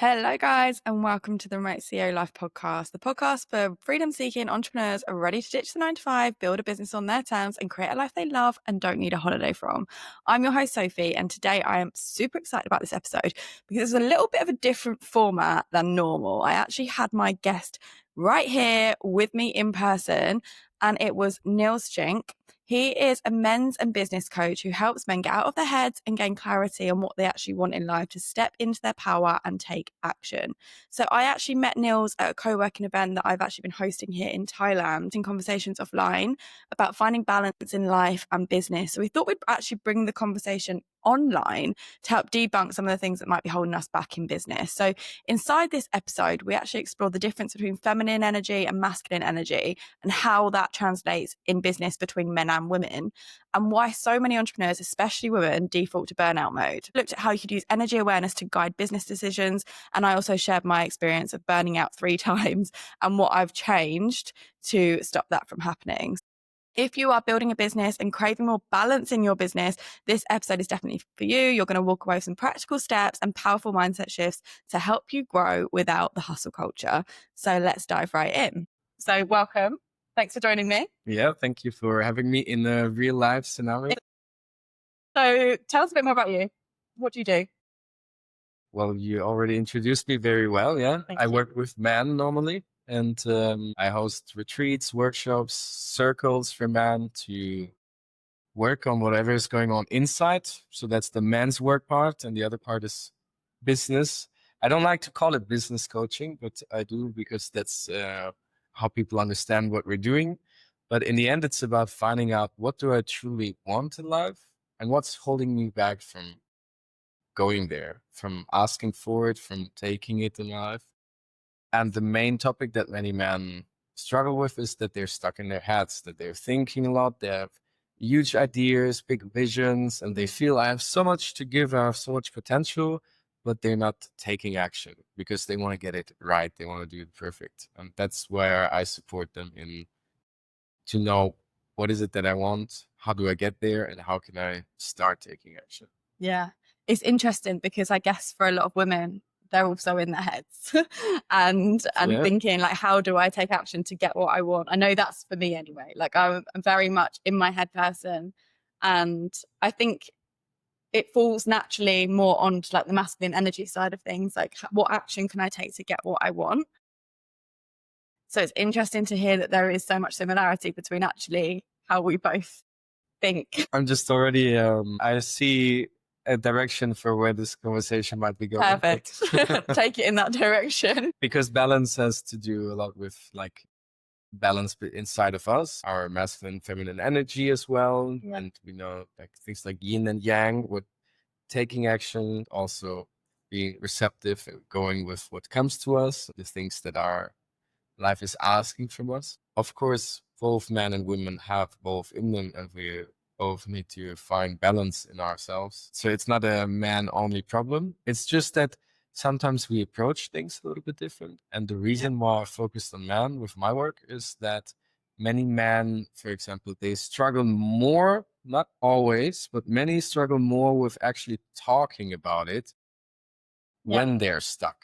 Hello, guys, and welcome to the Remote CEO Life podcast, the podcast for freedom-seeking entrepreneurs are ready to ditch the 9 to 5, build a business on their terms, and create a life they love and don't need a holiday from. I'm your host, Sophie, and today I am super excited about this episode because it's a little bit of a different format than normal. I actually had my guest right here with me in person, and it was Nils Schink. He is a men's and business coach who helps men get out of their heads and gain clarity on what they actually want in life to step into their power and take action. So I actually met Nils at a co-working event that I've actually been hosting here in Thailand, in conversations offline about finding balance in life and business. So we thought we'd actually bring the conversation online to help debunk some of the things that might be holding us back in business. So inside this episode, we actually explore the difference between feminine energy and masculine energy and how that translates in business between men and women, and why so many entrepreneurs, especially women, default to burnout mode. Looked at how you could use energy awareness to guide business decisions, and I also shared my experience of burning out 3 times and what I've changed to stop that from happening. If you are building a business and craving more balance in your business, this episode is definitely for you. You're going to walk away with some practical steps and powerful mindset shifts to help you grow without the hustle culture. So let's dive right in. So welcome. Thanks for joining me. Yeah, thank you for having me in a real life scenario. So tell us a bit more about you. What do you do? Well, you already introduced me very well. Yeah, Thank I you. work with men normally, and I host retreats, workshops, circles for men to work on whatever is going on inside. So that's the men's work part, and the other part is business. I don't like to call it business coaching, but I do because that's how people understand what we're doing. But in the end, it's about finding out what do I truly want in life and what's holding me back from going there, from asking for it, from taking it in life. And the main topic that many men struggle with is that they're stuck in their heads, that they're thinking a lot, they have huge ideas, big visions, and they feel I have so much to give, I have so much potential, but they're not taking action because they want to get it right. They want to do it perfect. And that's where I support them in to know what is it that I want, how do I get there, and how can I start taking action. Yeah, it's interesting because I guess for a lot of women, they're also in their heads and Yeah. thinking like, how do I take action to get what I want? I know that's for me anyway. Like I'm very much in my head person, and I think it falls naturally more onto like the masculine energy side of things. Like what action can I take to get what I want? So it's interesting to hear that there is so much similarity between actually how we both think. I'm just already, I see a direction for where this conversation might be going. Perfect. Take it in that direction. Because balance has to do a lot with like balance inside of us, our masculine, feminine energy as well. Yeah. And we know like things like yin and yang, with taking action, also being receptive and going with what comes to us, the things that our life is asking from us. Of course, both men and women have both in them, and we both need to find balance in ourselves. So it's not a man-only problem. It's just that sometimes we approach things a little bit different. And the reason why I focused on men with my work is that many men, for example, they struggle more, not always, but many struggle more with actually talking about it when they're stuck,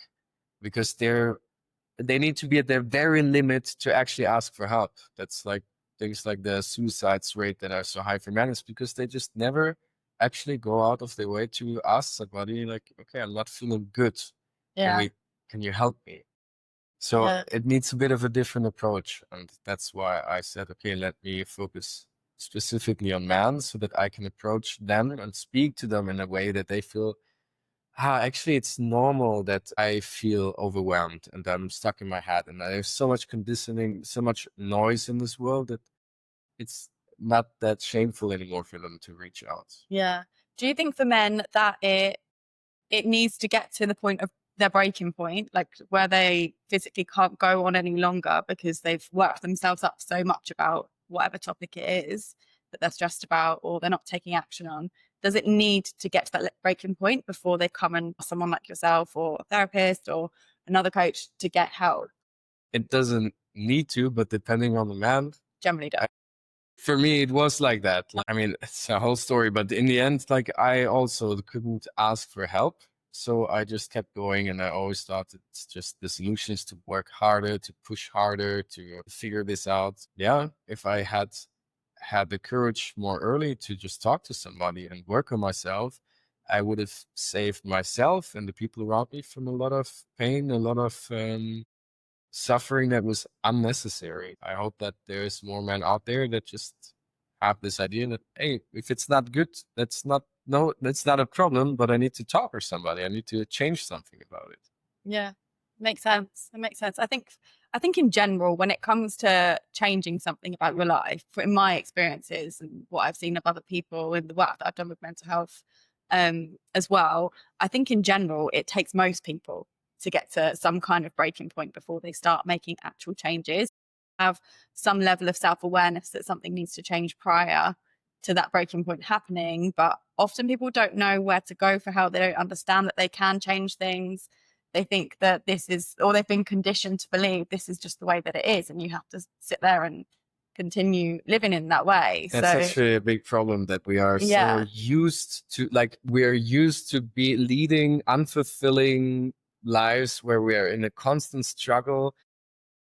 because they need to be at their very limit to actually ask for help. That's like things like the suicides rate that are so high for men is because they just never actually go out of their way to ask somebody like, okay, I'm not feeling good. Yeah. Can you help me? So it needs a bit of a different approach. And that's why I said, okay, let me focus specifically on men so that I can approach them and speak to them in a way that they feel, actually, it's normal that I feel overwhelmed and I'm stuck in my head. And there's so much conditioning, so much noise in this world that it's not that shameful anymore for them to reach out. Yeah. Do you think for men that it needs to get to the point of their breaking point, like where they physically can't go on any longer because they've worked themselves up so much about whatever topic it is that they're stressed about or they're not taking action on? Does it need to get to that breaking point before they come and someone like yourself or a therapist or another coach to get help? It doesn't need to, but depending on the man, Generally does. for me, it was like that. I mean, it's a whole story, but in the end, like I also couldn't ask for help. So I just kept going, and I always thought it's just the solution is to work harder, to push harder, to figure this out. Yeah, if I had the courage more early to just talk to somebody and work on myself, I would have saved myself and the people around me from a lot of pain, a lot of suffering that was unnecessary. I hope that there's more men out there that just have this idea that, hey, if it's not good, that's not a problem, but I need to talk to somebody. I need to change something about it. Yeah, makes sense. It makes sense. I think in general, when it comes to changing something about your life, in my experiences and what I've seen of other people and the work that I've done with mental health, as well, I think in general, it takes most people to get to some kind of breaking point before they start making actual changes. Have some level of self-awareness that something needs to change prior to that breaking point happening, but often people don't know where to go for help. They don't understand that they can change things. They think that this is, or they've been conditioned to believe this is just the way that it is, and you have to sit there and continue living in that way. That's So actually a big problem that we are so yeah, used to, like, we're used to be leading unfulfilling lives where we are in a constant struggle,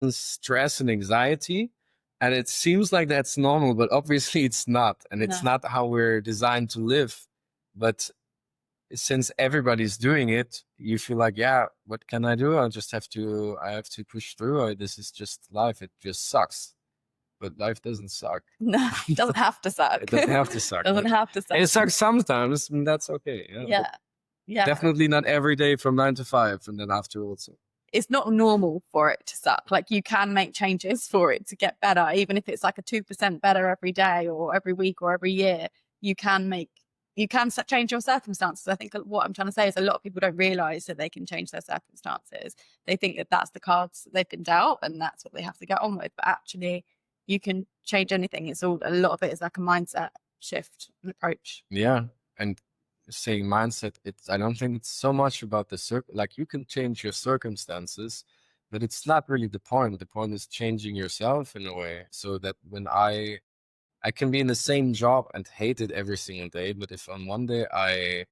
stress and anxiety. And it seems like that's normal, but obviously it's not. And it's no, not how we're designed to live. But since everybody's doing it, you feel like, yeah, what can I do? I have to push through. This is just life. It just sucks. But life doesn't suck. no, it doesn't have to suck. It doesn't have to suck. Doesn't have to suck. It sucks sometimes, and that's okay. Yeah. Yeah, yeah. Definitely not every day from 9 to 5, and then after also. It's not normal for it to suck. Like, you can make changes for it to get better, even if it's like a 2% better every day or every week or every year. You can change your circumstances. I think what I'm trying to say is a lot of people don't realize that they can change their circumstances. They think that that's the cards that they've been dealt and that's what they have to get on with. But actually, you can change anything. It's all, a lot of it is like a mindset shift and approach. Yeah, and saying mindset, I don't think it's so much about like, you can change your circumstances, but it's not really the point. The point is changing yourself in a way, so that when I can be in the same job and hate it every single day, but if on one day I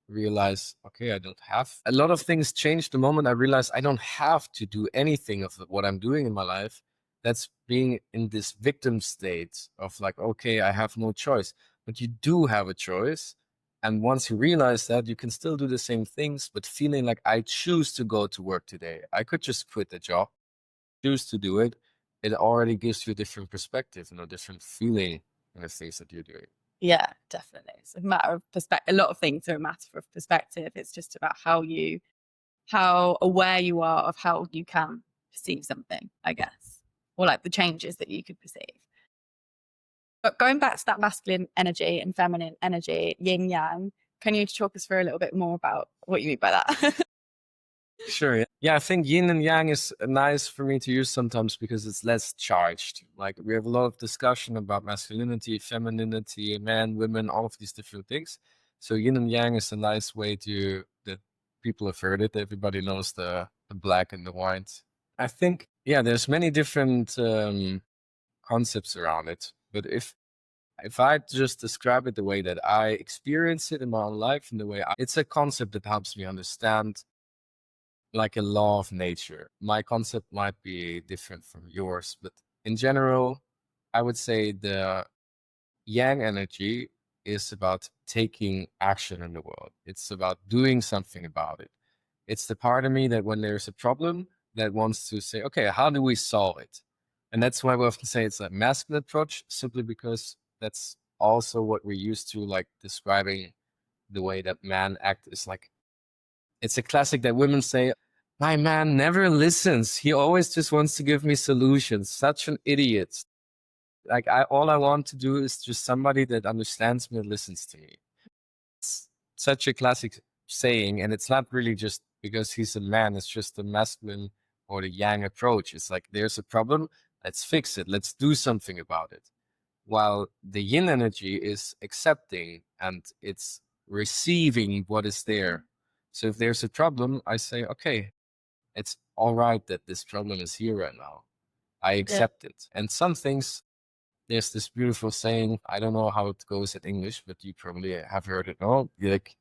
realize, okay, I don't have a lot of things change the moment I realize I don't have to do anything of what I'm doing in my life. That's being in this victim state of like, okay, I have no choice, but you do have a choice. And once you realize that, you can still do the same things, but feeling like, I choose to go to work today. I could just quit the job, choose to do it. It already gives you a different perspective and a different feeling in the things that you're doing. Yeah, definitely. It's a matter of perspective. A lot of things are a matter of perspective. It's just about how aware you are of how you can perceive something, I guess, or like the changes that you could perceive. But going back to that masculine energy and feminine energy, yin yang, can you talk us through a little bit more about what you mean by that? Sure. Yeah, I think yin and yang is nice for me to use sometimes because it's less charged. Like, we have a lot of discussion about masculinity, femininity, men, women, all of these different things. So yin and yang is a nice way that people have heard it. Everybody knows the black and the white. I think, yeah, there's many different concepts around it. But if I just describe it the way that I experience it in my own life, and it's a concept that helps me understand, like, a law of nature. My concept might be different from yours, but in general, I would say the yang energy is about taking action in the world. It's about doing something about it. It's the part of me that when there's a problem, that wants to say, okay, how do we solve it? And that's why we often say it's a masculine approach, simply because that's also what we're used to, like, describing the way that men act is like, it's a classic that women say, my man never listens. He always just wants to give me solutions. Such an idiot. Like, all I want to do is just somebody that understands me and listens to me. It's such a classic saying, and it's not really just because he's a man. It's just the masculine or the yang approach. It's like, there's a problem, let's fix it. Let's do something about it. While the yin energy is accepting and it's receiving what is there. So if there's a problem, I say, okay, it's all right that this problem is here right now. I accept it. And some things, there's this beautiful saying, I don't know how it goes in English, but you probably have heard it all. Like,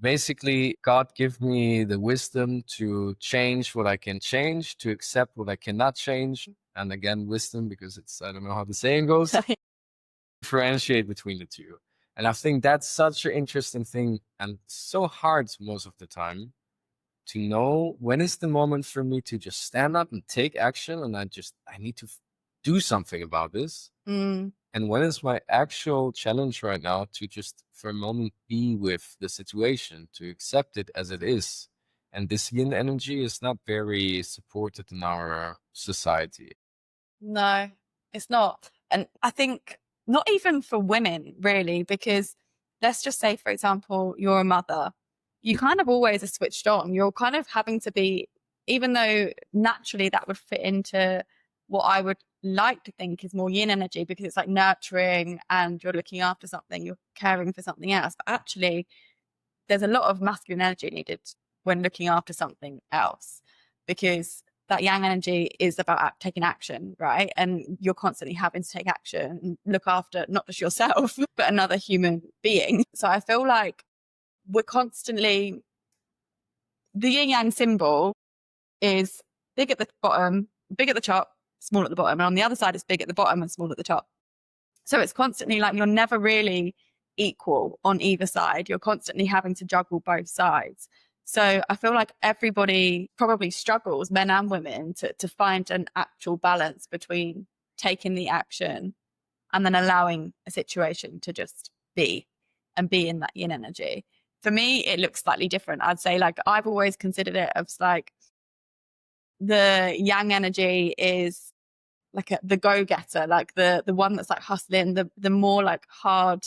basically God give me the wisdom to change what I can change, to accept what I cannot change. And again, wisdom, because I don't know how the saying goes, differentiate between the two. And I think that's such an interesting thing and so hard most of the time to know when is the moment for me to just stand up and take action. And I need to do something about this. And when is my actual challenge right now to just for a moment be with the situation, to accept it as it is. And this yin energy is not very supported in our society. No, it's not. And I think not even for women, really, because let's just say, for example, you're a mother. You kind of always are switched on. You're kind of having to be, even though naturally that would fit into what I would like to think is more yin energy, because it's like nurturing and you're looking after something, you're caring for something else. But actually, there's a lot of masculine energy needed when looking after something else, because that yang energy is about taking action, right? And you're constantly having to take action and look after not just yourself, but another human being. So I feel like we're constantly, the yin yang symbol is big at the bottom, big at the top, small at the bottom. And on the other side, it's big at the bottom and small at the top. So it's constantly like you're never really equal on either side. You're constantly having to juggle both sides. So I feel like everybody probably struggles, men and women, to find an actual balance between taking the action and then allowing a situation to just be and be in that yin energy. For me, it looks slightly different. I'd say like I've always considered it as like the yang energy is like the go-getter, like the one that's like hustling, the more like hard.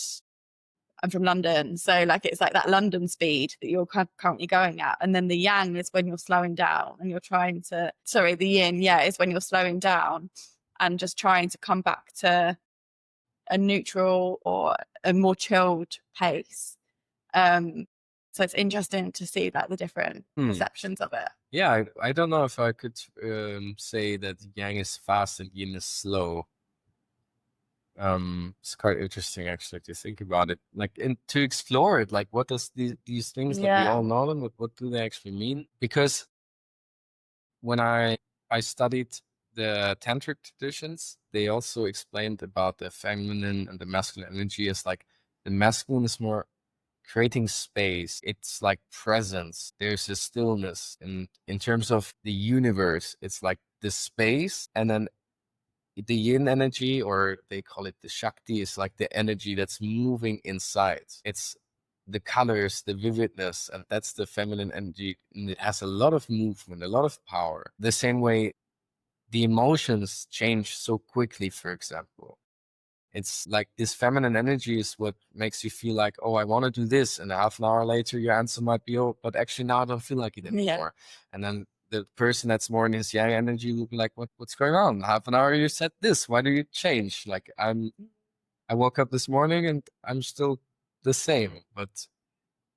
I'm from London, so like it's like that London speed that you're currently going at. And then the yang is when you're slowing down and you're trying to, sorry, the yin, yeah, is when you're slowing down and just trying to come back to a neutral or a more chilled pace. So it's interesting to see like the different perceptions of it. Yeah, I don't know if I could say that yang is fast and yin is slow. It's quite interesting actually to think about it, like, and to explore it. Like, what does these things that we all know them, what do they actually mean? Because when I studied the tantric traditions, they also explained about the feminine and the masculine energy as like the masculine is more creating space. It's like presence. There's a stillness. And in terms of the universe, it's like the space. And then the yin energy, or they call it the Shakti, is like the energy that's moving inside. It's the colors, the vividness, and that's the feminine energy. And it has a lot of movement, a lot of power. The same way the emotions change so quickly, for example. It's like this feminine energy is what makes you feel like, oh, I want to do this. And half an hour later, your answer might be, oh, but actually now I don't feel like it anymore. And then the person that's more in his yang energy will be like, what's going on? Half an hour you said this. Why do you change? Like I woke up this morning and I'm still the same. But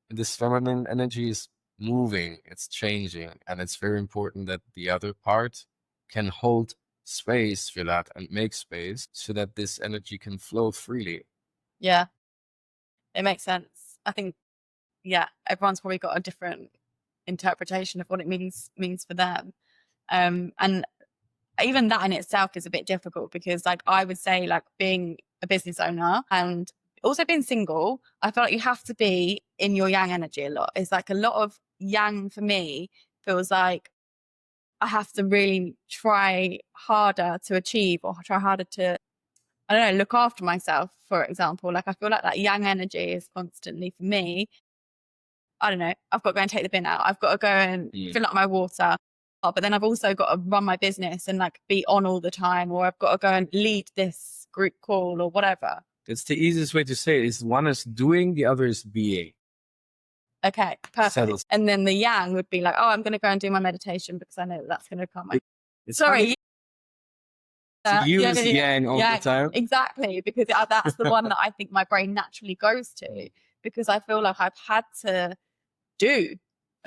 this feminine energy is moving, it's changing. And it's very important that the other part can hold space for that and make space so that this energy can flow freely. Yeah, it makes sense. I think, yeah, everyone's probably got a different interpretation of what it means for them. And even that in itself is a bit difficult, because like I would say, like being a business owner and also being single, I feel like you have to be in your yang energy a lot. It's like a lot of yang for me feels like I have to really try harder to achieve, or try harder to, I don't know, look after myself, for example. Like I feel like that yang energy is constantly for me, I don't know, I've got to go and take the bin out. I've got to go and fill up my water. But then I've also got to run my business and like be on all the time, or I've got to go and lead this group call or whatever. It's the easiest way to say it is one is doing, the other is being. Okay, perfect. Settles. And then the yang would be like, oh, I'm going to go and do my meditation because I know that's going to come. Sorry. You is yang all the time. Exactly, because that's the one that I think my brain naturally goes to, because I feel like I've had to do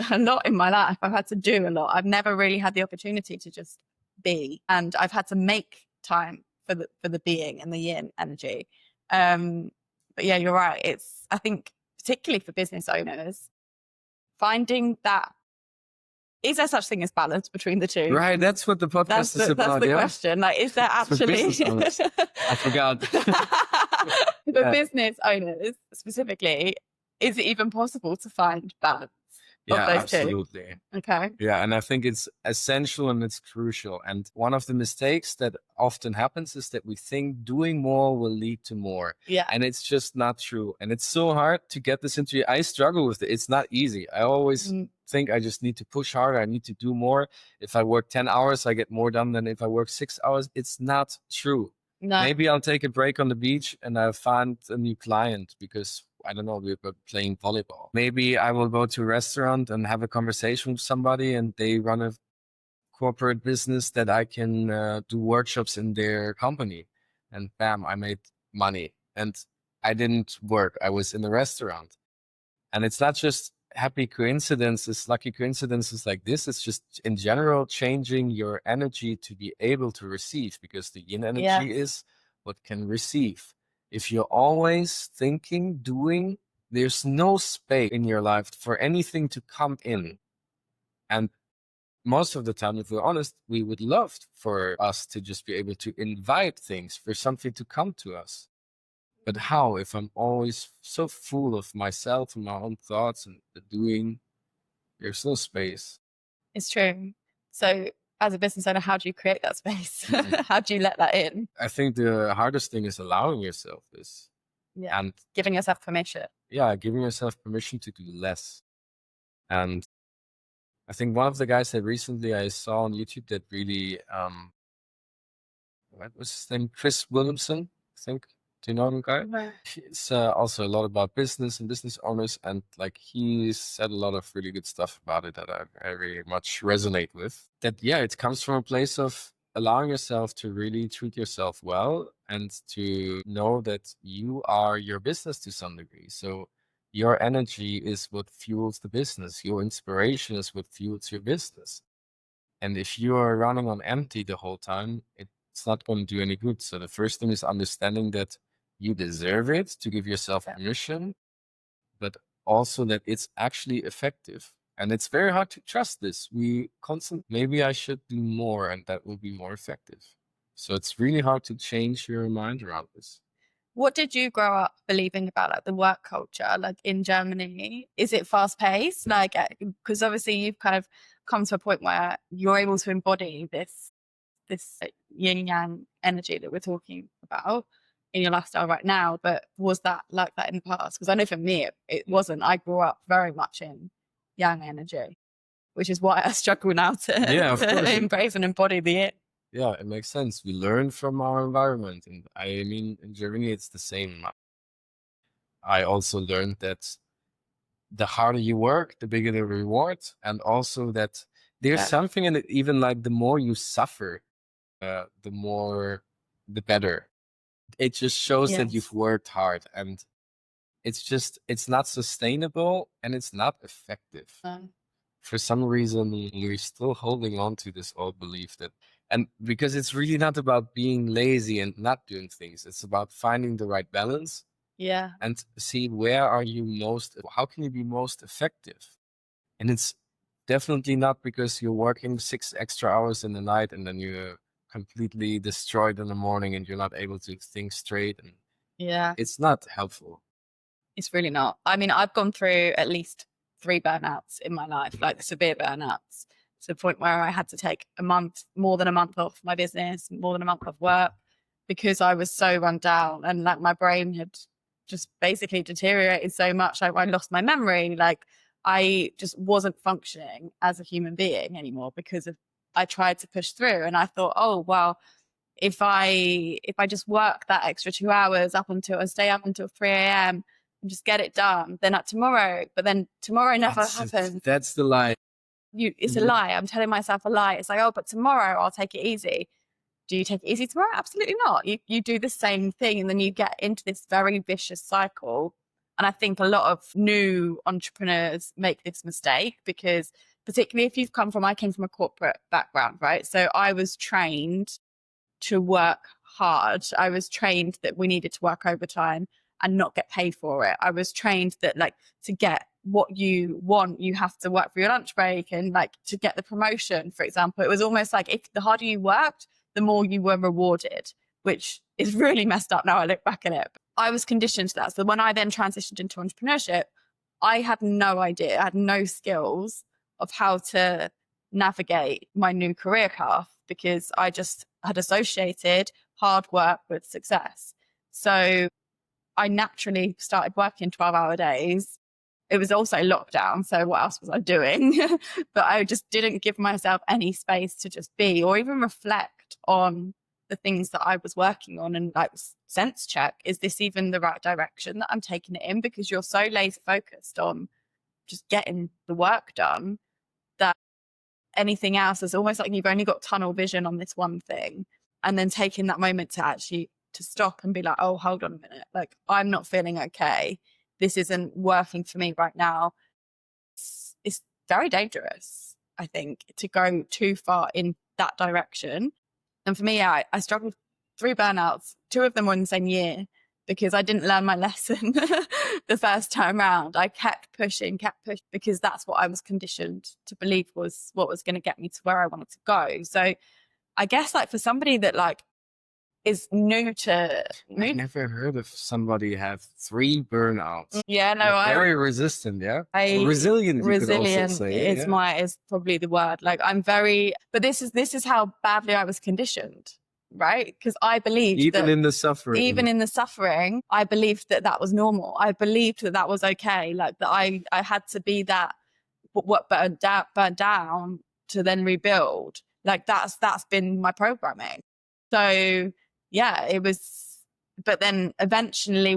a lot in my life. I've had to do a lot. I've never really had the opportunity to just be, and I've had to make time for the being and the yin energy. But yeah, you're right. It's, I think, particularly for business owners, finding that, is there such thing as balance between the two? Right, that's what the podcast is about. That's the question. Like, is there actually? I forgot. For business owners specifically, is it even possible to find balance of those absolutely. two? Okay. Yeah, and I think it's essential and it's crucial. And one of the mistakes that often happens is that we think doing more will lead to more. Yeah. And it's just not true. And it's so hard to get this into. I struggle with it. It's not easy. I always think I just need to push harder. I need to do more. If I work 10 hours, I get more done than if I work 6 hours. It's not true. No. Maybe I'll take a break on the beach and I'll find a new client because, I don't know, we're playing volleyball. Maybe I will go to a restaurant and have a conversation with somebody and they run a corporate business that I can do workshops in their company. And bam, I made money. And I didn't work. I was in the restaurant. And it's not just happy coincidences, lucky coincidences like this. It's just in general changing your energy to be able to receive, because the yin energy is what can receive. If you're always thinking, doing, there's no space in your life for anything to come in. And most of the time, if we're honest, we would love for us to just be able to invite things, for something to come to us. But how, if I'm always so full of myself and my own thoughts and the doing, there's no space. It's true. So as a business owner, how do you create that space? How do you let that in? I think the hardest thing is allowing yourself this. Yeah. And giving yourself permission. Yeah, giving yourself permission to do less. And I think one of the guys that recently I saw on YouTube that really, what was his name? Chris Williamson, I think. Do you know him, guy? No. It's also a lot about business and business owners, and like he said a lot of really good stuff about it that I very much resonate with. That it comes from a place of allowing yourself to really treat yourself well and to know that you are your business to some degree. So your energy is what fuels the business. Your inspiration is what fuels your business. And if you are running on empty the whole time, it's not going to do any good. So the first thing is understanding that you deserve it, to give yourself permission, but also that it's actually effective. And it's very hard to trust this. Maybe I should do more and that will be more effective. So it's really hard to change your mind around this. What did you grow up believing about like the work culture, like in Germany? Is it fast paced? Like, because obviously you've kind of come to a point where you're able to embody this yin yang energy that we're talking about in your lifestyle right now. But was that like that in the past? Because I know for me, it wasn't. I grew up very much in yang energy, which is why I struggle now to embrace and embody the yin. Yeah, it makes sense. We learn from our environment. And I mean, in Germany, it's the same. I also learned that the harder you work, the bigger the reward. And also that there's something in it, even like the more you suffer, the better. It just shows that you've worked hard, and it's not sustainable and it's not effective. For some reason, we're still holding on to this old belief and because it's really not about being lazy and not doing things. It's about finding the right balance. Yeah. And see how can you be most effective? And it's definitely not because you're working 6 extra hours in the night and then you're completely destroyed in the morning and you're not able to think straight. And it's not helpful. It's really not. I mean, I've gone through at least 3 burnouts in my life, like severe burnouts, to the point where I had to take more than a month off my business, more than a month off work, because I was so run down and like my brain had just basically deteriorated so much. Like I lost my memory. Like I just wasn't functioning as a human being anymore because I tried to push through, and I thought, oh, well, if I just work that extra 2 hours stay up until 3 a.m. and just get it done, then tomorrow, but then tomorrow never happens. That's the lie. It's a lie. I'm telling myself a lie. It's like, oh, but tomorrow I'll take it easy. Do you take it easy tomorrow? Absolutely not. You do the same thing, and then you get into this very vicious cycle. And I think a lot of new entrepreneurs make this mistake because particularly if I came from a corporate background, right? So I was trained to work hard. I was trained that we needed to work overtime and not get paid for it. I was trained that like to get what you want, you have to work for your lunch break, and like to get the promotion, for example, it was almost like if the harder you worked, the more you were rewarded, which is really messed up now I look back at it. I was conditioned to that. So when I then transitioned into entrepreneurship, I had no idea, I had no skills of how to navigate my new career path, because I just had associated hard work with success. So I naturally started working 12-hour days. It was also lockdown, so what else was I doing? But I just didn't give myself any space to just be, or even reflect on the things that I was working on, and like sense check, is this even the right direction that I'm taking it in? Because you're so laser focused on just getting the work done that anything else is almost like you've only got tunnel vision on this one thing. And then taking that moment to actually to stop and be like, oh, hold on a minute, like I'm not feeling okay, this isn't working for me right now. It's very dangerous, I think, to go too far in that direction. And for me, I struggled 3 burnouts. 2 of them were in the same year, because I didn't learn my lesson the first time around. I kept pushing, because that's what I was conditioned to believe was what was going to get me to where I wanted to go. So I guess like for somebody that like is new to I never heard of somebody have 3 burnouts. Yeah, no, You're very resistant, yeah? I Resilient, you could also resilient say. is is probably the word. Like I'm very, but this is how badly I was conditioned, right? Because I believed Even that in the suffering, I believed that that was normal. I believed that that was okay. Like that I had to be that what burnt down to then rebuild. Like that's been my programming. So yeah, it was. But then eventually,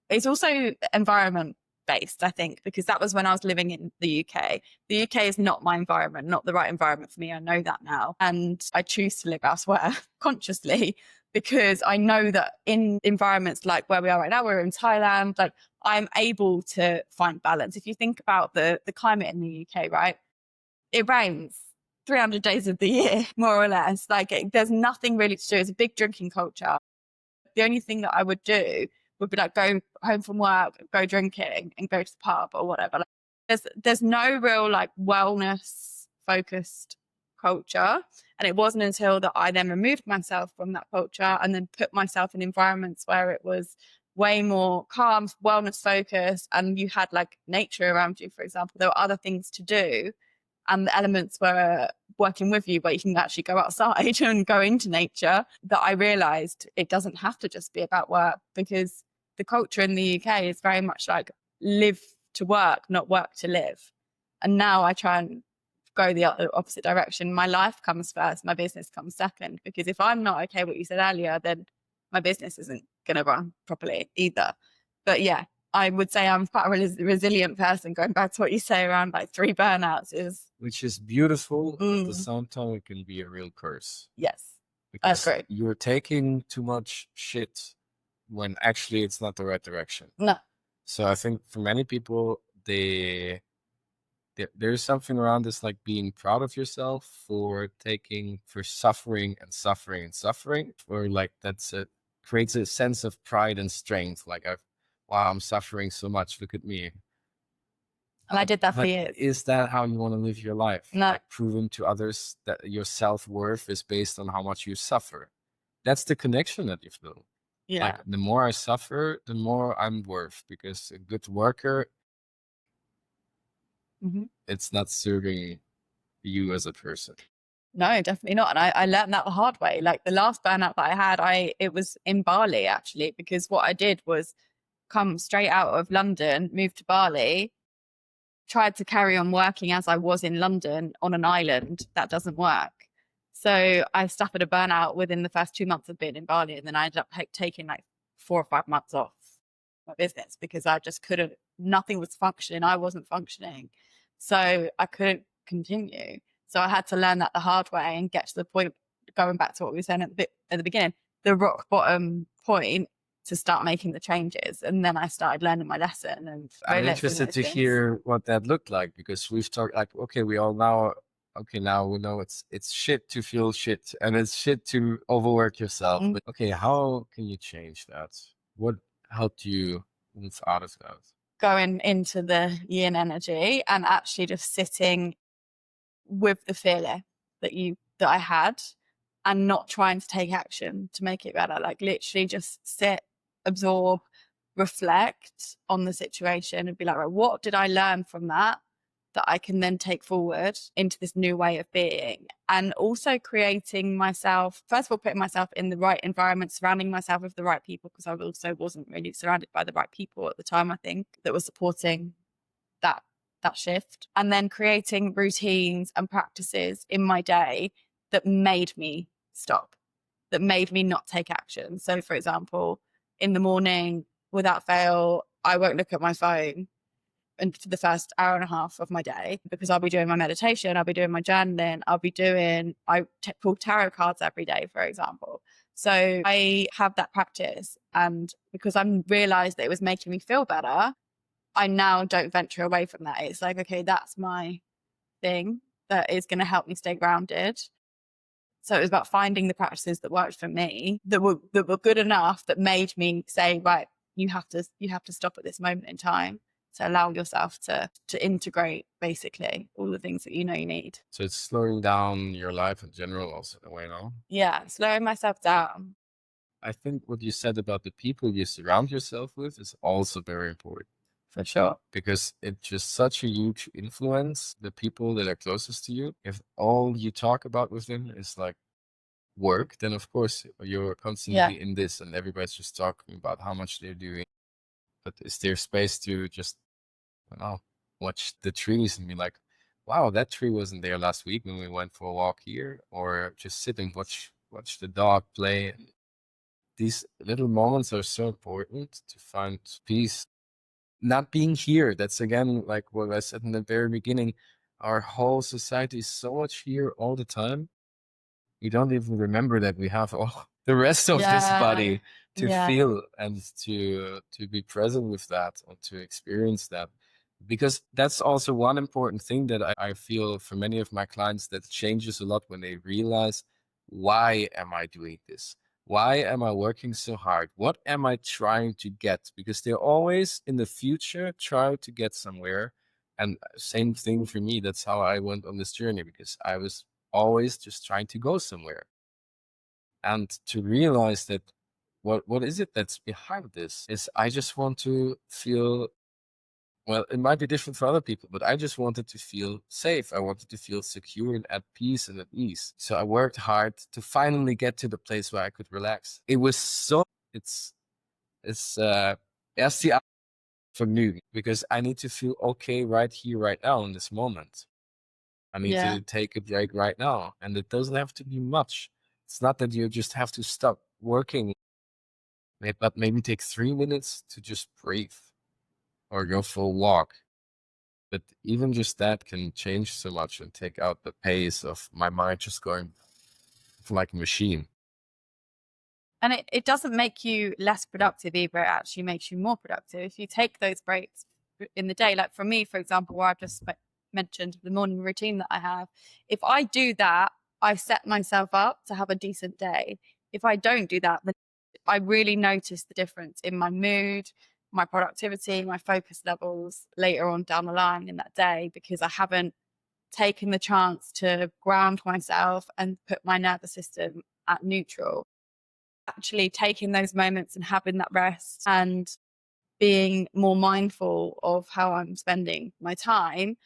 it's also environment based, I think, because that was when I was living in the UK. The UK is not my environment, not the right environment for me. I know that now. And I choose to live elsewhere consciously, because I know that in environments like where we are right now, we're in Thailand, like I'm able to find balance. If you think about the climate in the UK, right? It rains 300 days of the year, more or less. Like there's nothing really to do. It's a big drinking culture. The only thing that I would do would be like go home from work, go drinking and go to the pub or whatever. Like, there's no real like wellness focused culture. And it wasn't until that I then removed myself from that culture and then put myself in environments where it was way more calm, wellness focused, and you had like nature around you, for example. There were other things to do, and the elements were working with you, where you can actually go outside and go into nature, that I realized it doesn't have to just be about work, because the culture in the UK is very much like live to work, not work to live. And now I try and go the opposite direction. My life comes first, my business comes second, because if I'm not okay, what you said earlier, then my business isn't going to run properly either. But yeah, I would say I'm quite a resilient person. Going back to what you say around like 3 burnouts is, which is beautiful. At the same time, it can be a real curse. Yes, because that's great. You're taking too much shit when actually it's not the right direction. No. So I think for many people, there's something around this, like being proud of yourself for suffering and suffering and suffering, or like creates a sense of pride and strength. Like wow, I'm suffering so much. Look at me. And I did that for years. Is that how you want to live your life? No. Like proving to others that your self-worth is based on how much you suffer. That's the connection that you feel. Yeah. Like the more I suffer, the more I'm worth, because a good worker, it's not serving you as a person. No, definitely not. And I learned that the hard way. Like the last burnout that I had, it was in Bali actually, because what I did was come straight out of London, moved to Bali, tried to carry on working as I was in London on an island. That doesn't work. So I suffered a burnout within the first 2 months of being in Bali. And then I ended up taking like 4 or 5 months off my business, because I just couldn't, nothing was functioning. I wasn't functioning. So I couldn't continue. So I had to learn that the hard way and get to the point, going back to what we were saying at the beginning, the rock bottom point, to start making the changes. And then I started learning my lesson. And I'm interested to hear what that looked like, because we've talked like, okay, we all now, now we know it's shit to feel shit and it's shit to overwork yourself. But okay, how can you change that? What helped you move out of that? going into the yin energy and actually just sitting with the feeling that I had, and not trying to take action to make it better. Like literally just sit, absorb, reflect on the situation and be like, right, what did I learn from that I can then take forward into this new way of being? And also creating myself, first of all, putting myself in the right environment, surrounding myself with the right people, because I also wasn't really surrounded by the right people at the time, I think, that were supporting that shift. And then creating routines and practices in my day that made me stop, that made me not take action. So for example, in the morning, without fail, I won't look at my phone and for the first hour and a half of my day, because I'll be doing my meditation, I'll be doing my journaling, I pull tarot cards every day, for example. So I have that practice, and because I realized that it was making me feel better, I now don't venture away from that. It's like, okay, that's my thing that is going to help me stay grounded. So it was about finding the practices that worked for me, that were good enough, that made me say, right, you have to stop at this moment in time. So allow yourself to integrate basically all the things that you know you need. So it's slowing down your life in general also in a way, no? Yeah, slowing myself down. I think what you said about the people you surround yourself with is also very important. For sure. Because it's just such a huge influence, the people that are closest to you. If all you talk about with them is like work, then of course you're constantly in this and everybody's just talking about how much they're doing. But is there space to just, I don't know, watch the trees and be like, wow, that tree wasn't there last week when we went for a walk here, or just sit and watch the dog play. These little moments are so important to find peace. Not being here, that's again like what I said in the very beginning. Our whole society is so much here all the time. We don't even remember that we have all the rest of this body to feel and to be present with that and to experience that. Because that's also one important thing that I feel for many of my clients that changes a lot when they realize, why am I doing this? Why am I working so hard? What am I trying to get? Because they're always in the future trying to get somewhere. And same thing for me. That's how I went on this journey, because I was always just trying to go somewhere. And to realize that what is it that's behind this is I just want to feel, well, it might be different for other people, but I just wanted to feel safe. I wanted to feel secure and at peace and at ease. So I worked hard to finally get to the place where I could relax. It was so, it's erst die Vergnügen, because I need to feel okay right here, right now in this moment. I need to take a break right now. And it doesn't have to be much. It's not that you just have to stop working, but maybe take 3 minutes to just breathe or go for a walk. But even just that can change so much and take out the pace of my mind just going like a machine. And it doesn't make you less productive either. It actually makes you more productive. If you take those breaks in the day, like for me, for example, where I've just mentioned the morning routine that I have, if I do that, I set myself up to have a decent day. If I don't do that, then I really notice the difference in my mood, my productivity, my focus levels later on down the line in that day, because I haven't taken the chance to ground myself and put my nervous system at neutral. Actually taking those moments and having that rest and being more mindful of how I'm spending my time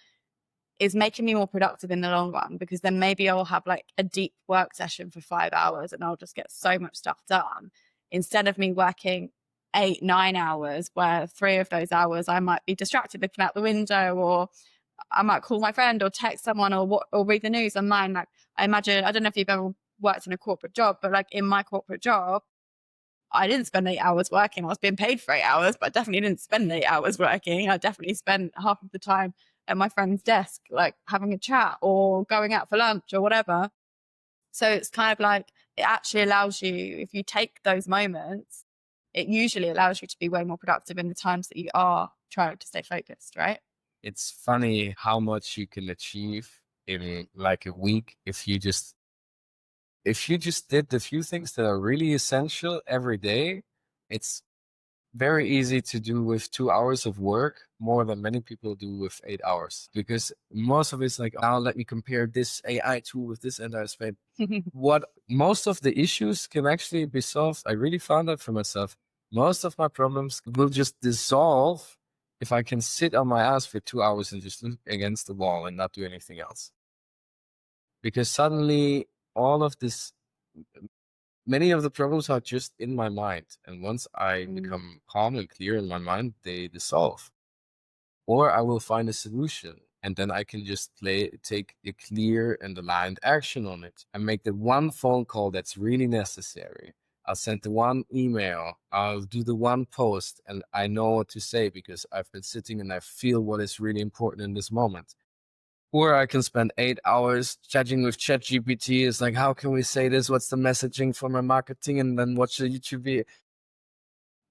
is making me more productive in the long run, because then maybe I'll have like a deep work session for 5 hours and I'll just get so much stuff done, instead of me working 8-9 hours where 3 of those hours I might be distracted looking out the window, or I might call my friend or text someone or read the news online. Like I imagine, I don't know if you've ever worked in a corporate job, but like in my corporate job, I didn't spend 8 hours working. I was being paid for 8 hours, but I definitely didn't spend 8 hours working. I definitely spent half of the time at my friend's desk, like having a chat or going out for lunch or whatever. So it's kind of like, it actually allows you, if you take those moments, it usually allows you to be way more productive in the times that you are trying to stay focused, right? It's funny how much you can achieve in like a week if you just did the few things that are really essential every day. It's very easy to do with 2 hours of work more than many people do with 8 hours, because most of it's like, oh, let me compare this AI tool with this, and I spend what most of the issues can actually be solved. I really found that for myself. Most of my problems will just dissolve if I can sit on my ass for 2 hours and just look against the wall and not do anything else. Because suddenly all of this, many of the problems are just in my mind. And once I become calm and clear in my mind, they dissolve. Or I will find a solution, and then I can just take a clear and aligned action on it and make the one phone call that's really necessary. I'll send the one email, I'll do the one post, and I know what to say because I've been sitting and I feel what is really important in this moment. Or I can spend 8 hours chatting with ChatGPT. It's like, how can we say this? What's the messaging for my marketing? And then watch the YouTube video.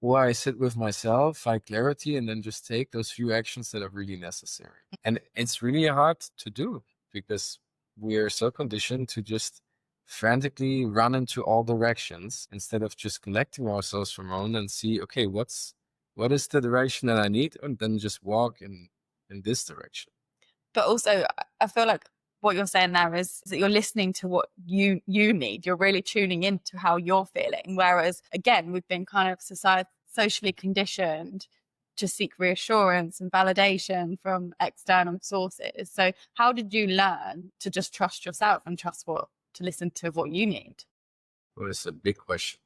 Or I sit with myself, find clarity, and then just take those few actions that are really necessary. And it's really hard to do because we are so conditioned to just frantically run into all directions instead of just collecting ourselves from own and see, okay, what is the direction that I need? And then just walk in this direction. But also, I feel like what you're saying there is that you're listening to what you need. You're really tuning into how you're feeling. Whereas, again, we've been kind of socially conditioned to seek reassurance and validation from external sources. So how did you learn to just trust yourself and to listen to what you need? Well, it's a big question.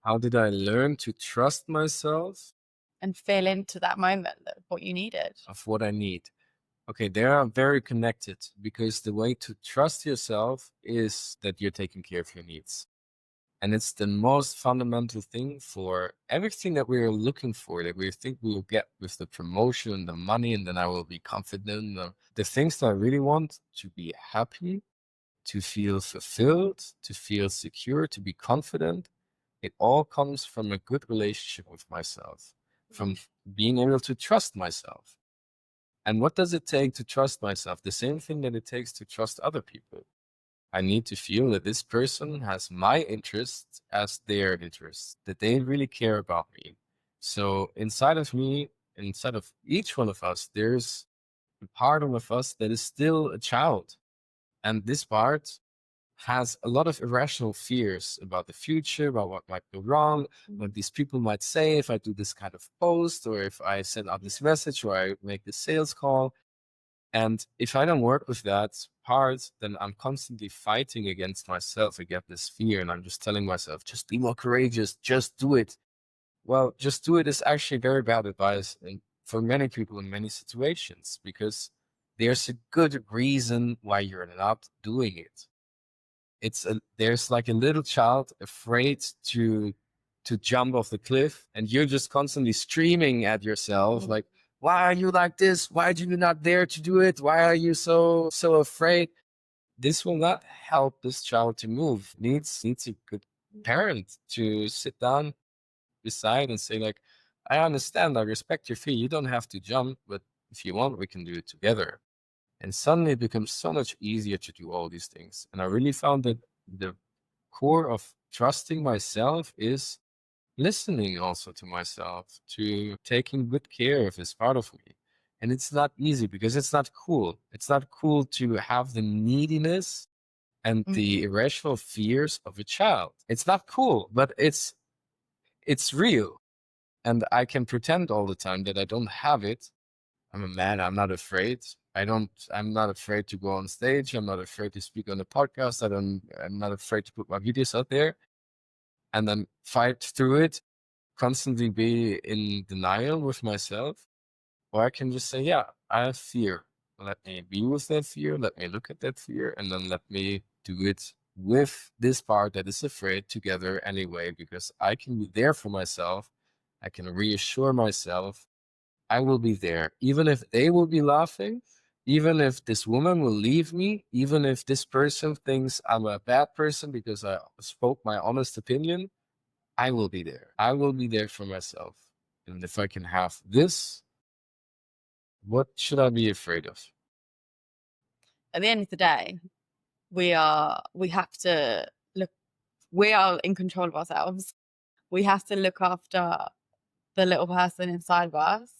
How did I learn to trust myself? And feel into that moment, what you needed. Of what I need. Okay, they are very connected because the way to trust yourself is that you're taking care of your needs. And it's the most fundamental thing for everything that we're looking for, that we think we will get with the promotion, the money, and then I will be confident. The things that I really want, to be happy, to feel fulfilled, to feel secure, to be confident, it all comes from a good relationship with myself, from being able to trust myself. And what does it take to trust myself? The same thing that it takes to trust other people. I need to feel that this person has my interests as their interests, that they really care about me. So inside of me, inside of each one of us, there's a part of us that is still a child. And this part has a lot of irrational fears about the future, about what might go wrong, what these people might say if I do this kind of post, or if I send out this message, or I make this sales call. And if I don't work with that part, then I'm constantly fighting against myself, against this fear. And I'm just telling myself, just be more courageous, just do it. Well, just do it is actually very bad advice for many people in many situations, because there's a good reason why you're not doing it. There's like a little child afraid to jump off the cliff, and you're just constantly screaming at yourself, like, why are you like this? Why do you not dare to do it? Why are you so afraid? This will not help this child to move. Needs a good parent to sit down beside and say, like, I understand, I respect your fear. You don't have to jump, but if you want, we can do it together. And suddenly it becomes so much easier to do all these things. And I really found that the core of trusting myself is listening also to myself, to taking good care of this part of me. And it's not easy because it's not cool. It's not cool to have the neediness and the irrational fears of a child. It's not cool, but it's real. And I can pretend all the time that I don't have it. I'm a man, I'm not afraid. I'm not afraid to go on stage. I'm not afraid to speak on a podcast. I'm not afraid to put my videos out there and then fight through it, constantly be in denial with myself. Or I can just say, yeah, I have fear. Let me be with that fear. Let me look at that fear, and then let me do it with this part that is afraid together anyway, because I can be there for myself. I can reassure myself I will be there, even if they will be laughing, even if this woman will leave me, even if this person thinks I'm a bad person because I spoke my honest opinion. I will be there. I will be there for myself. And if I can have this, what should I be afraid of? At the end of the day, we have to look, we are in control of ourselves. We have to look after the little person inside of us,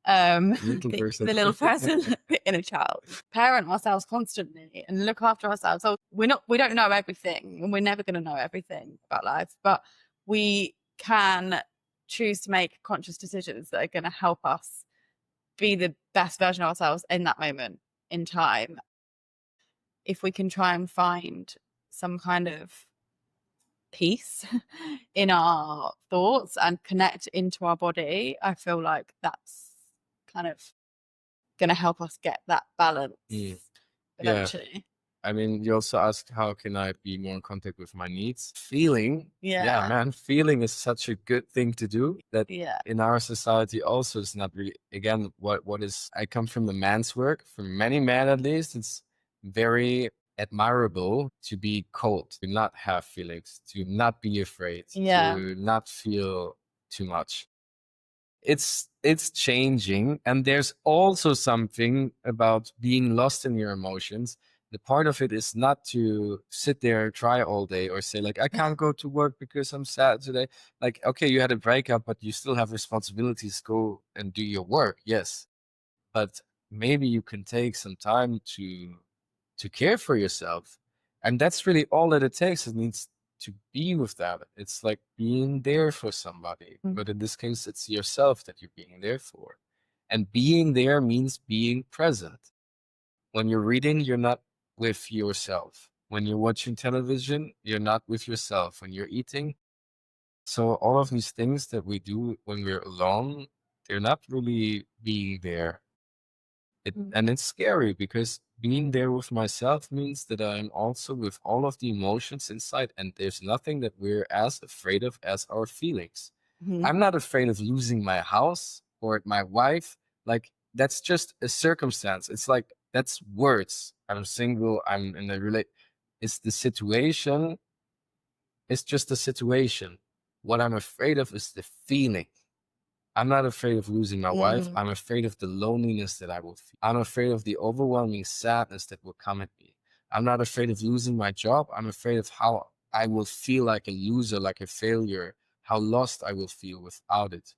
Little person. the little person, inner child, parent ourselves constantly and look after ourselves. So we don't know everything, and we're never going to know everything about life, but we can choose to make conscious decisions that are going to help us be the best version of ourselves in that moment in time. If we can try and find some kind of peace in our thoughts and connect into our body, I feel like that's kind of going to help us get that balance Yeah. eventually. I mean, you also asked, how can I be more in contact with my needs? Feeling, yeah, Yeah. man, feeling is such a good thing to do that Yeah. in our society also is not really, again, what is, I come from the man's work, for many men at least, it's very admirable to be cold, to not have feelings, to not be afraid, Yeah. to not feel too much. It's changing, and there's also something about being lost in your emotions. The part of it is not to sit there and cry all day or say like, I can't go to work because I'm sad today. Like, okay, you had a breakup, but you still have responsibilities. Go and do your work, yes, but maybe you can take some time to care for yourself, and that's really all that it takes. It needs to be with that. It's like being there for somebody, but in this case it's yourself that you're being there for, and being there means being present. When you're reading, you're not with yourself. When you're watching television, you're not with yourself. When you're eating, so all of these things that we do when we're alone, they're not really being there. And it's scary because being there with myself means that I'm also with all of the emotions inside, and there's nothing that we're as afraid of as our feelings. I'm not afraid of losing my house or my wife. Like, that's just a circumstance. It's like, that's words. I'm single, I'm in a relate. It's the situation. It's just a situation. What I'm afraid of is the feeling. I'm not afraid of losing my wife. I'm afraid of the loneliness that I will feel. I'm afraid of the overwhelming sadness that will come at me. I'm not afraid of losing my job. I'm afraid of how I will feel like a loser, like a failure, how lost I will feel without it.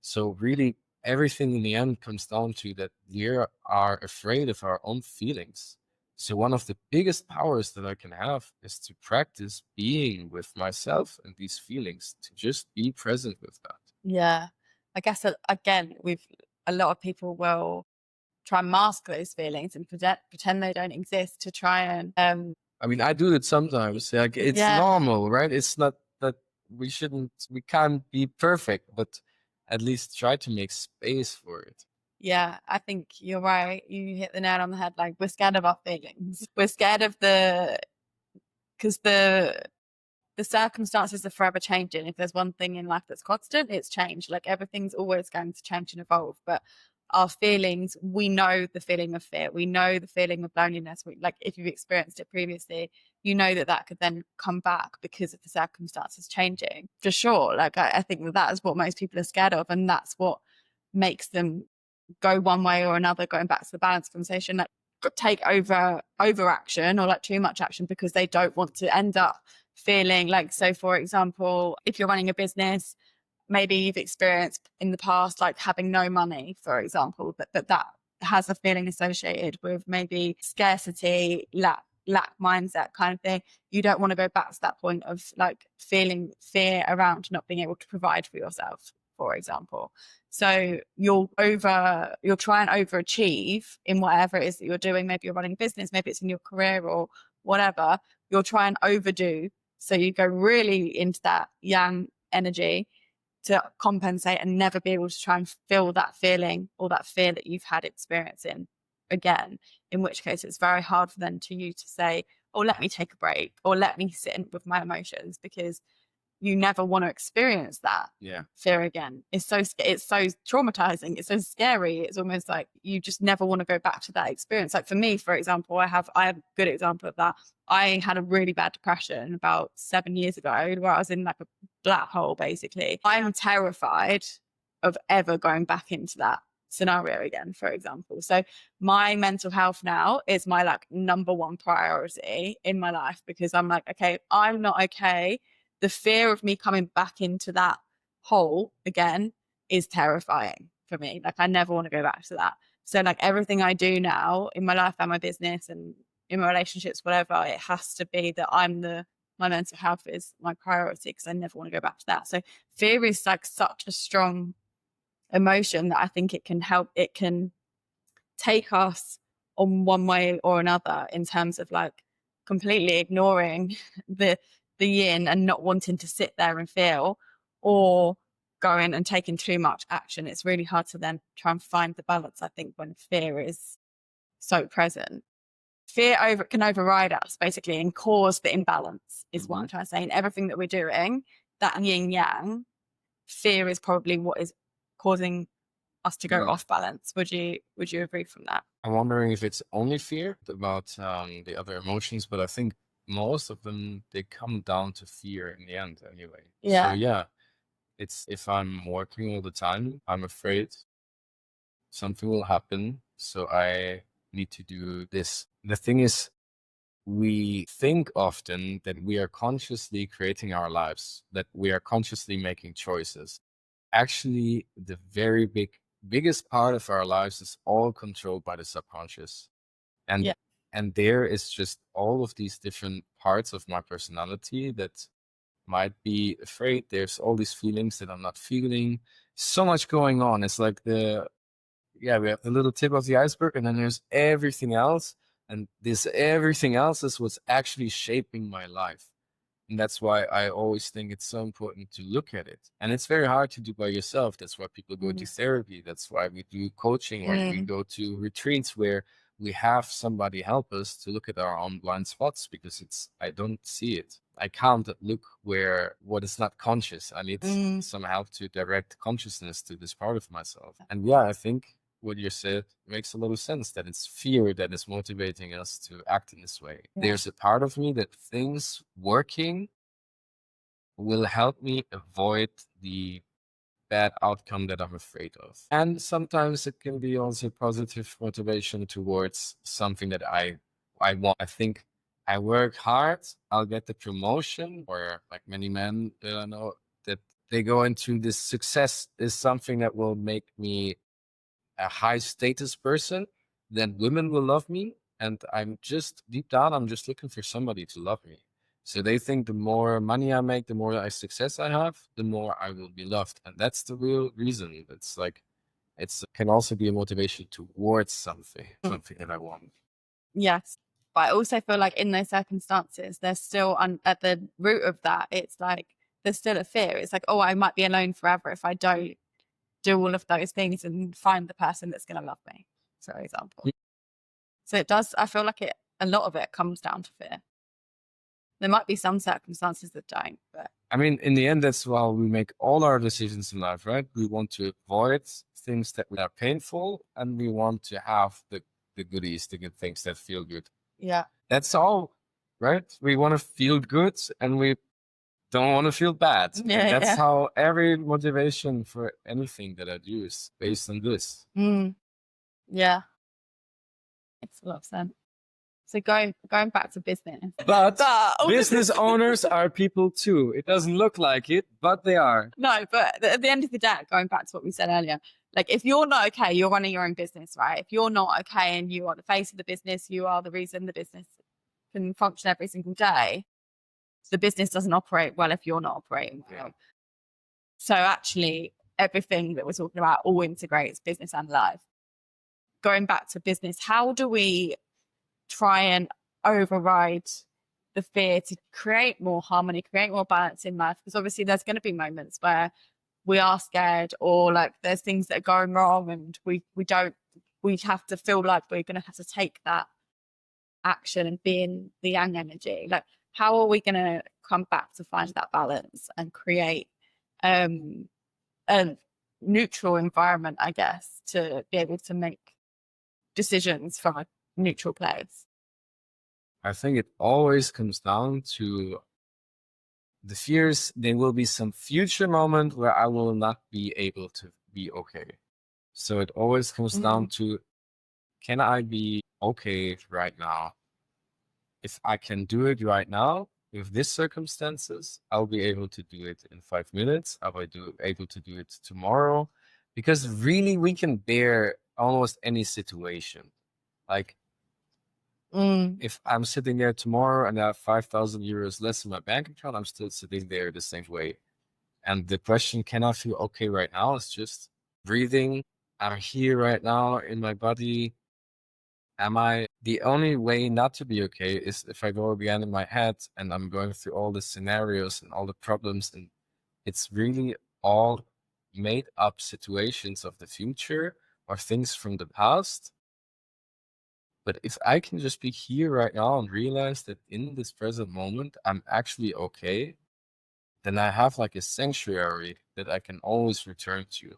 So really, everything in the end comes down to that we are afraid of our own feelings. So one of the biggest powers that I can have is to practice being with myself and these feelings, to just be present with that. Yeah. I guess again, a lot of people will try and mask those feelings and pretend they don't exist to try and I mean, I do it sometimes. Like, it's normal, right? It's not that we can't be perfect, but at least try to make space for it. Yeah, I think you're right. You hit the nail on the head. Like, we're scared of our feelings. We're scared of because the circumstances are forever changing. If there's one thing in life that's constant, it's change. Like, everything's always going to change and evolve. But our feelings, we know the feeling of fear. We know the feeling of loneliness. Like, if you've experienced it previously, you know that could then come back because of the circumstances changing. For sure. Like, I think that is what most people are scared of. And that's what makes them go one way or another, going back to the balance conversation, like take over action or like too much action because they don't want to end up feeling like, so for example, if you're running a business, maybe you've experienced in the past like having no money, for example, but that has a feeling associated with maybe scarcity, lack mindset kind of thing. You don't want to go back to that point of like feeling fear around not being able to provide for yourself, for example. So you'll try and overachieve in whatever it is that you're doing. Maybe you're running a business, maybe it's in your career or whatever. You'll try and overdo. So you go really into that yang energy to compensate and never be able to try and feel that feeling or that fear that you've had experiencing again, in which case it's very hard for them to you to say, oh, let me take a break or let me sit in with my emotions, because you never want to experience that fear again. It's so traumatizing. It's so scary. It's almost like you just never want to go back to that experience. Like for me, for example, I have a good example of that. I had a really bad depression about 7 years ago where I was in like a black hole, basically. I'm terrified of ever going back into that scenario again, for example. So my mental health now is my like number one priority in my life, because I'm like, okay, I'm not okay. The fear of me coming back into that hole again is terrifying for me. Like, I never want to go back to that. So like everything I do now in my life and my business and in my relationships, whatever, it has to be that my mental health is my priority, because I never want to go back to that. So fear is like such a strong emotion that I think it can take us on one way or another, in terms of like completely ignoring the yin and not wanting to sit there and feel, or going and taking too much action. It's really hard to then try and find the balance, I think, when fear is so present. Fear can override us basically and cause the imbalance, is what I'm trying to say. In everything that we're doing, that yin yang, fear is probably what is causing us to go off balance. Would you agree from that? I'm wondering if it's only fear about the other emotions, but I think most of them, they come down to fear in the end anyway. So yeah, it's if I'm working all the time, I'm afraid something will happen. So I need to do this. The thing is, we think often that we are consciously creating our lives, that we are consciously making choices. Actually, the very biggest part of our lives is all controlled by the subconscious. And and there is just all of these different parts of my personality that might be afraid. There's all these feelings that I'm not feeling. So much going on. It's like we have the little tip of the iceberg, and then there's everything else. And this everything else is what's actually shaping my life. And that's why I always think it's so important to look at it. And it's very hard to do by yourself. That's why people go to therapy. That's why we do coaching, or we go to retreats where we have somebody help us to look at our own blind spots, because I don't see it. I can't look what is not conscious. I need some help to direct consciousness to this part of myself. And yeah, I think what you said makes a lot of sense, that it's fear that is motivating us to act in this way. There's a part of me that thinks working will help me avoid the bad outcome that I'm afraid of. And sometimes it can be also positive motivation towards something that I want. I think I work hard, I'll get the promotion, or like many men that I know, that they go into this success is something that will make me a high status person, then women will love me. And I'm just deep down, I'm just looking for somebody to love me. So they think the more money I make, the more success I have, the more I will be loved. And that's the real reason. It's like, it can also be a motivation towards something that I want. Yes. But I also feel like in those circumstances, there's still at the root of that, it's like there's still a fear. It's like, oh, I might be alone forever if I don't do all of those things and find the person that's going to love me, for example. So it does, I feel like a lot of it comes down to fear. There might be some circumstances that don't, but I mean, in the end, that's why we make all our decisions in life, right? We want to avoid things that are painful, and we want to have the goodies, the good things that feel good. Yeah. That's all, right? We want to feel good, and we don't want to feel bad. Yeah, and that's how every motivation for anything that I do is based on this. Yeah. Makes a lot of sense. So going back to business. But business owners are people too. It doesn't look like it, but they are. No, but at the end of the day, going back to what we said earlier, like if you're not okay, you're running your own business, right? If you're not okay and you are the face of the business, you are the reason the business can function every single day, the business doesn't operate well if you're not operating well. So actually, everything that we're talking about all integrates business and life. Going back to business, how do we try and override the fear to create more harmony, create more balance in life? Because obviously there's going to be moments where we are scared, or like there's things that are going wrong, and we have to feel like we're going to have to take that action and be in the yang energy. Like, how are we going to come back to find that balance and create a neutral environment, I guess, to be able to make decisions from a neutral place? I think it always comes down to the fears. There will be some future moment where I will not be able to be okay. So it always comes down to, can I be okay right now? If I can do it right now with these circumstances, I'll be able to do it in 5 minutes. I'll be able to do it tomorrow. Because really we can bear almost any situation. Like if I'm sitting there tomorrow and I have 5,000 euros less in my bank account, I'm still sitting there the same way. And the question, can I feel okay right now? It's just breathing. I'm here right now in my body. The only way not to be okay is if I go again in my head and I'm going through all the scenarios and all the problems, and it's really all made up situations of the future or things from the past. But if I can just be here right now and realize that in this present moment, I'm actually okay, then I have like a sanctuary that I can always return to.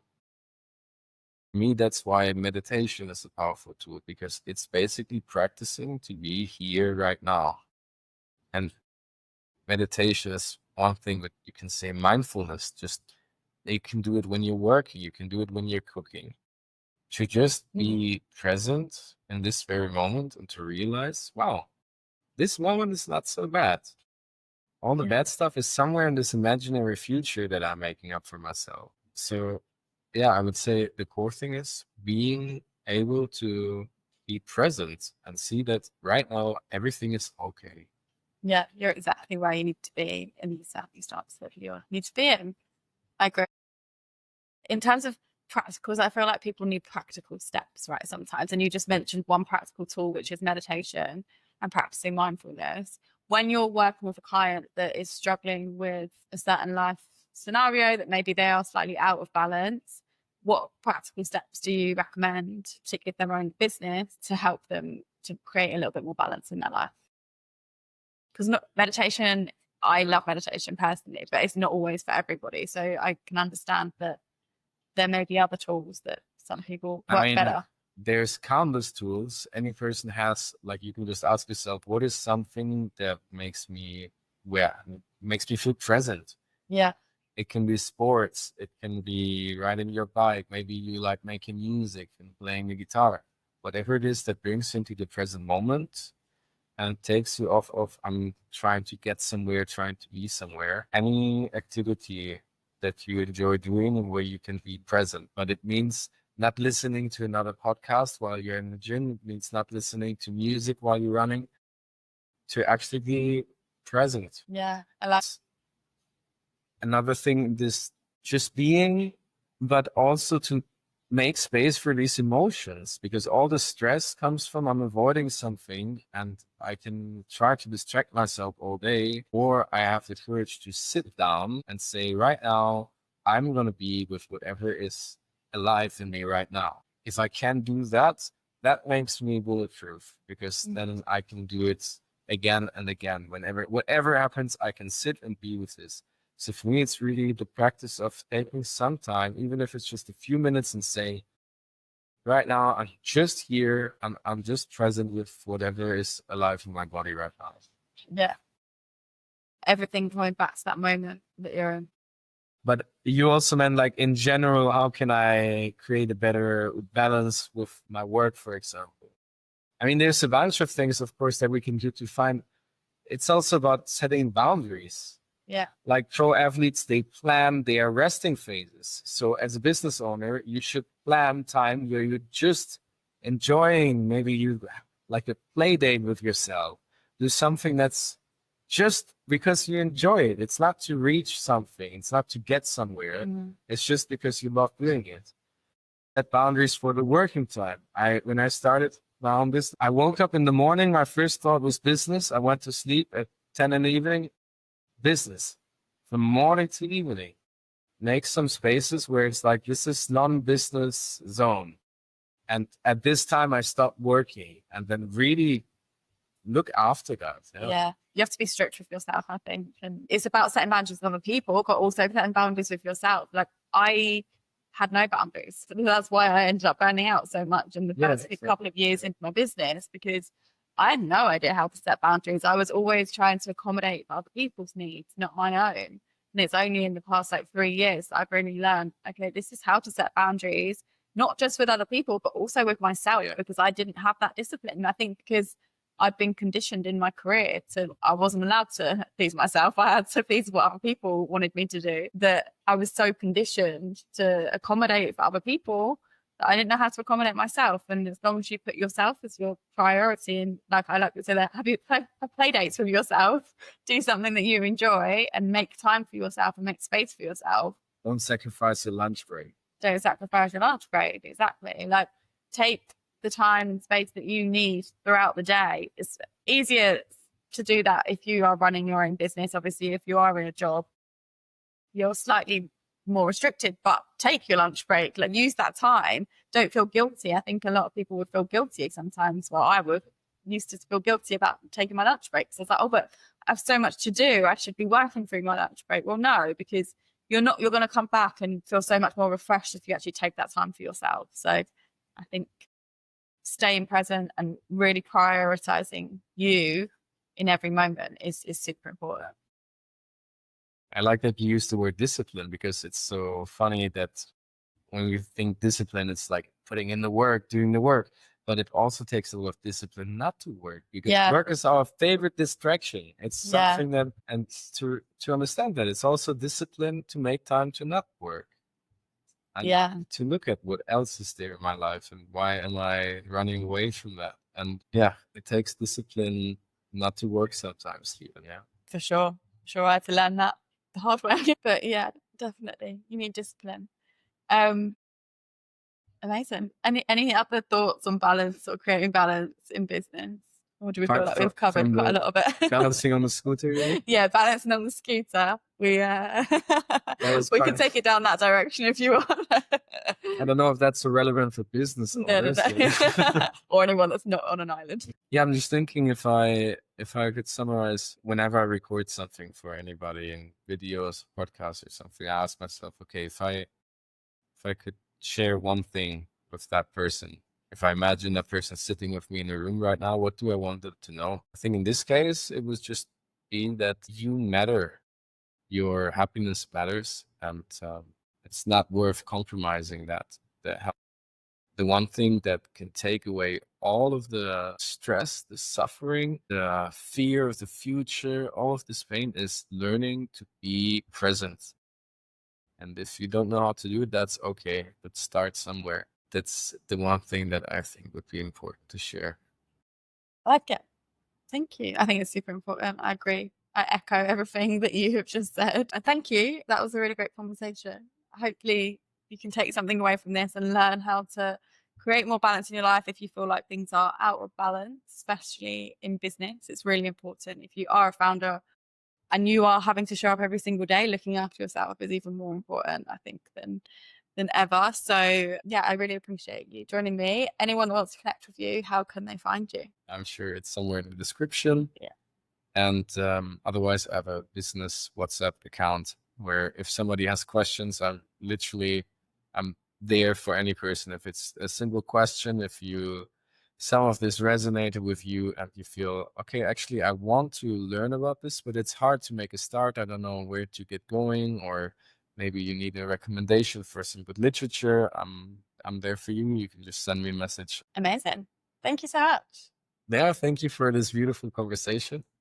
For me, that's why meditation is a powerful tool, because it's basically practicing to be here right now. And meditation is one thing that you can say mindfulness, just you can do it when you're working, you can do it when you're cooking. To just be present in this very moment and to realize, wow, this moment is not so bad. All the bad stuff is somewhere in this imaginary future that I'm making up for myself. So yeah, I would say the core thing is being able to be present and see that right now everything is okay. Yeah, you're exactly where you need to be in these circumstances that you need to be in. I agree. In terms of practicals, I feel like people need practical steps, right? Sometimes. And you just mentioned one practical tool, which is meditation and practicing mindfulness. When you're working with a client that is struggling with a certain life scenario that maybe they are slightly out of balance, what practical steps do you recommend, particularly if they're own business, to help them to create a little bit more balance in their life? Because meditation, I love meditation personally, but it's not always for everybody. So I can understand that there may be other tools that some people work better. There's countless tools. Any person has, like, you can just ask yourself, what is something that makes me feel present? Yeah. It can be sports. It can be riding your bike. Maybe you like making music and playing the guitar. Whatever it is that brings you into the present moment and takes you off of, I'm trying to get somewhere, trying to be somewhere. Any activity that you enjoy doing and where you can be present. But it means not listening to another podcast while you're in the gym. It means not listening to music while you're running, to actually be present. Yeah. I like Another thing, this just being, but also to make space for these emotions, because all the stress comes from I'm avoiding something and I can try to distract myself all day, or I have the courage to sit down and say, right now, I'm going to be with whatever is alive in me right now. If I can do that, that makes me bulletproof, because then I can do it again and again. Whatever happens, I can sit and be with this. So for me, it's really the practice of taking some time, even if it's just a few minutes, and say, right now, I'm just here. I'm just present with whatever is alive in my body right now. Yeah. Everything going back to that moment that you're in. But you also meant, like, in general, how can I create a better balance with my work, for example? I mean, there's a bunch of things, of course, that we can do to find. It's also about setting boundaries. Yeah. Like pro athletes, they plan their resting phases. So as a business owner, you should plan time where you're just enjoying, maybe you like a play date with yourself. Do something that's just because you enjoy it. It's not to reach something. It's not to get somewhere. It's just because you love doing it. Set boundaries for the working time. When I started my own business, I woke up in the morning. My first thought was business. I went to sleep at 10 in the evening. Business from morning to evening. Make some spaces where it's like, this is non-business zone. And at this time I stopped working, and then really look after that. Yeah. You have to be strict with yourself, I think. And it's about setting boundaries with other people, but also setting boundaries with yourself. Like, I had no boundaries. That's why I ended up burning out so much in the first couple of years into my business, because I had no idea how to set boundaries. I was always trying to accommodate other people's needs, not my own. And it's only in the past 3 years that I've really learned, okay, this is how to set boundaries, not just with other people, but also with myself, because I didn't have that discipline. I think because I've been conditioned in my career I wasn't allowed to please myself. I had to please what other people wanted me to do, that I was so conditioned to accommodate for other people that I didn't know how to accommodate myself. And as long as you put yourself as your priority, and like I like to say that, have play dates with yourself, do something that you enjoy and make time for yourself and make space for yourself. Don't sacrifice your lunch break. Don't sacrifice your lunch break. Exactly. Like, take the time and space that you need throughout the day. It's easier to do that if you are running your own business. Obviously, if you are in a job, you're slightly more restricted, but take your lunch break, like use that time. Don't feel guilty. I think a lot of people would feel guilty sometimes. Well, I would used to feel guilty about taking my lunch breaks. I was like, oh, but I have so much to do. I should be working through my lunch break. Well, no, because you're going to come back and feel so much more refreshed if you actually take that time for yourself. So I think staying present and really prioritizing you in every moment is super important. I like that you use the word discipline, because it's so funny that when we think discipline, it's like putting in the work, doing the work, but it also takes a lot of discipline not to work, because work is our favorite distraction. It's something that, and to understand that it's also discipline to make time to not work. And to look at what else is there in my life and why am I running away from that. And it takes discipline not to work sometimes even. For sure. I had to learn that the hard way. But definitely you need discipline. Amazing. Any other thoughts on balance or creating balance in business? Or do we feel like we've covered quite a lot of it? Balancing on the scooter, really? Yeah, balancing on the scooter. We can take it down that direction if you want. I don't know if that's so relevant for business owners. No. Or anyone that's not on an island. Yeah, I'm just thinking if I could summarize, whenever I record something for anybody in videos, podcasts or something, I ask myself, okay, if I could share one thing with that person, if I imagine that person sitting with me in a room right now, what do I want them to know? I think in this case, it was just being that you matter. Your happiness matters, and it's not worth compromising that. The one thing that can take away all of the stress, the suffering, the fear of the future, all of this pain is learning to be present. And if you don't know how to do it, that's okay, but start somewhere. That's the one thing that I think would be important to share. I like it. Thank you. I think it's super important. I agree. I echo everything that you have just said. And thank you. That was a really great conversation. Hopefully you can take something away from this and learn how to create more balance in your life if you feel like things are out of balance, especially in business. It's really important. If you are a founder and you are having to show up every single day, looking after yourself is even more important, I think, than ever. So I really appreciate you joining me. Anyone that wants to connect with you, how can they find you? I'm sure it's somewhere in the description. And otherwise, I have a business WhatsApp account where if somebody has questions, I'm there for any person. If it's a simple question, if some of this resonated with you and you feel, okay, actually, I want to learn about this, but it's hard to make a start. I don't know where to get going, or maybe you need a recommendation for some good literature. I'm there for you. You can just send me a message. Amazing. Thank you so much. Thank you for this beautiful conversation.